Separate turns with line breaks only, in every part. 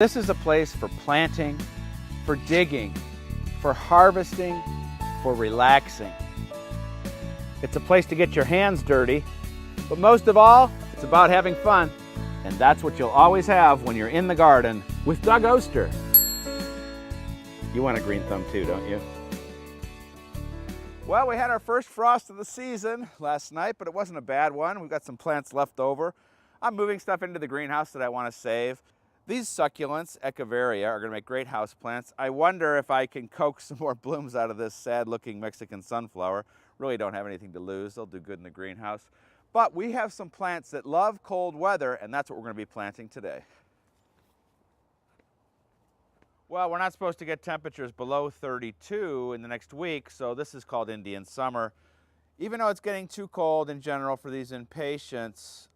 This is a place for planting, for digging, for harvesting, for relaxing. It's a place to get your hands dirty, but most of all, it's about having fun. And that's what you'll always have when you're in the garden with Doug Oster. You want a green thumb too, don't you? Well, we had our first frost of the season last night, but it wasn't a bad one. We've got some plants left over. I'm moving stuff into the greenhouse that I want to save. These succulents, Echeveria, are going to make great house plants. I wonder if I can coax some more blooms out of this sad-looking Mexican sunflower. Really don't have anything to lose. They'll do good in the greenhouse. But we have some plants that love cold weather, and that's what we're going to be planting today. Well, we're not supposed to get temperatures below 32 in the next week, so this is called Indian summer. Even though it's getting too cold in general for these impatiens,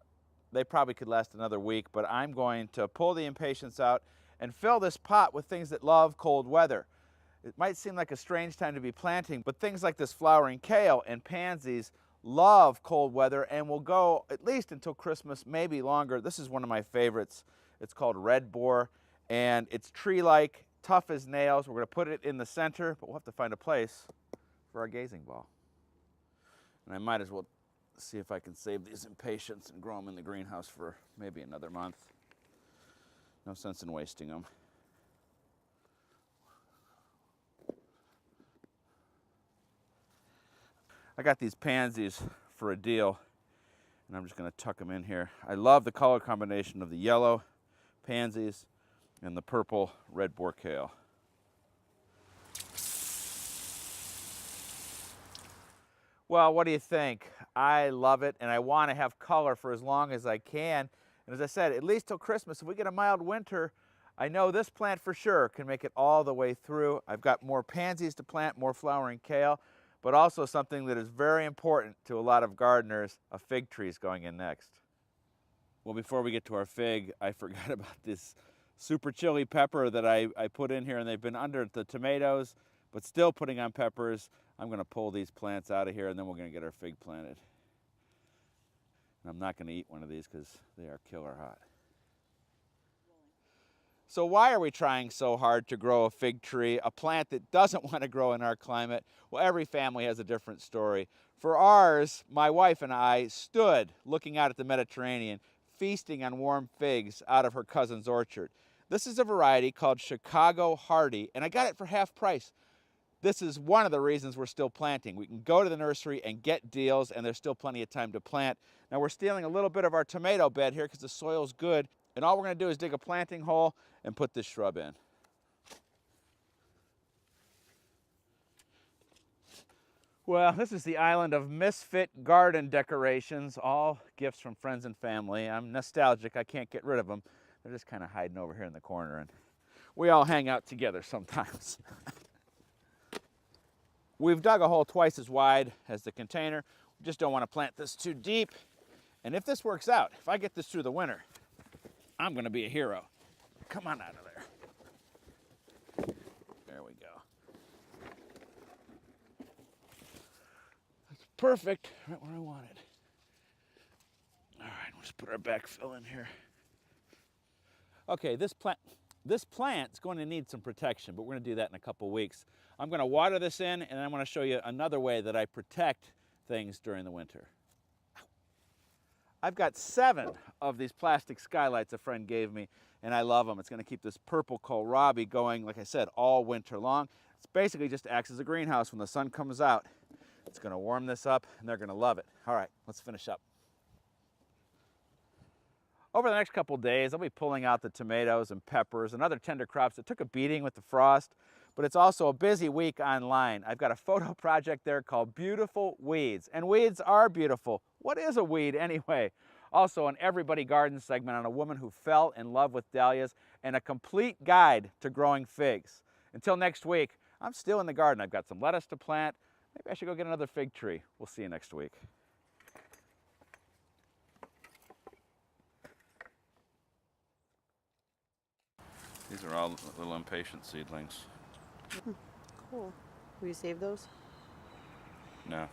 they probably could last another week, but I'm going to pull the impatiens out and fill this pot with things that love cold weather. It might seem like a strange time to be planting, but things like this flowering kale and pansies love cold weather and will go at least until Christmas, maybe longer. This is one of my favorites. It's called red boar, and it's tree-like, tough as nails. We're going to put it in the center, but we'll have to find a place for our gazing ball. And I might as well see if I can save these impatiens and grow them in the greenhouse for maybe another month. No sense in wasting them. I got these pansies for a deal, and I'm just going to tuck them in here. I love the color combination of the yellow pansies and the purple red boar kale. Well, what do you think? I love it, and I want to have color for as long as I can. And as I said, at least till Christmas. If we get a mild winter, I know this plant for sure can make it all the way through. I've got more pansies to plant, more flowering kale, but also something that is very important to a lot of gardeners, a fig tree is going in next. Well, before we get to our fig, I forgot about this super chili pepper that I put in here, and they've been under the tomatoes, but still putting on peppers. I'm going to pull these plants out of here, and then we're going to get our fig planted. And I'm not going to eat one of these because they are killer hot. So why are we trying so hard to grow a fig tree, a plant that doesn't want to grow in our climate? Well, every family has a different story. For ours, my wife and I stood looking out at the Mediterranean, feasting on warm figs out of her cousin's orchard. This is a variety called Chicago Hardy, and I got it for half price. This is one of the reasons we're still planting. We can go to the nursery and get deals, and there's still plenty of time to plant. Now we're stealing a little bit of our tomato bed here because the soil's good, and all we're going to do is dig a planting hole and put this shrub in. Well, this is the island of misfit garden decorations, all gifts from friends and family. I'm nostalgic, I can't get rid of them. They're just kind of hiding over here in the corner, and we all hang out together sometimes. We've dug a hole twice as wide as the container. We just don't want to plant this too deep. And if this works out, if I get this through the winter, I'm going to be a hero. Come on out of there. There we go. That's perfect, right where I want it. All right, we'll just put our backfill in here. Okay, this plant's going to need some protection, but we're going to do that in a couple weeks. I'm going to water this in, and I'm going to show you another way that I protect things during the winter. I've got 7 of these plastic skylights a friend gave me, and I love them. It's going to keep this purple kohlrabi going, like I said, all winter long. It's basically just acts as a greenhouse when the sun comes out. It's going to warm this up, and they're going to love it. All right, let's finish up. Over the next couple days, I'll be pulling out the tomatoes and peppers and other tender crops that took a beating with the frost, but it's also a busy week online. I've got a photo project there called Beautiful Weeds, and weeds are beautiful. What is a weed anyway? Also an Everybody Garden segment on a woman who fell in love with dahlias and a complete guide to growing figs. Until next week, I'm still in the garden. I've got some lettuce to plant. Maybe I should go get another fig tree. We'll see you next week. These are all little impatient seedlings.
Cool. Will you save those?
No.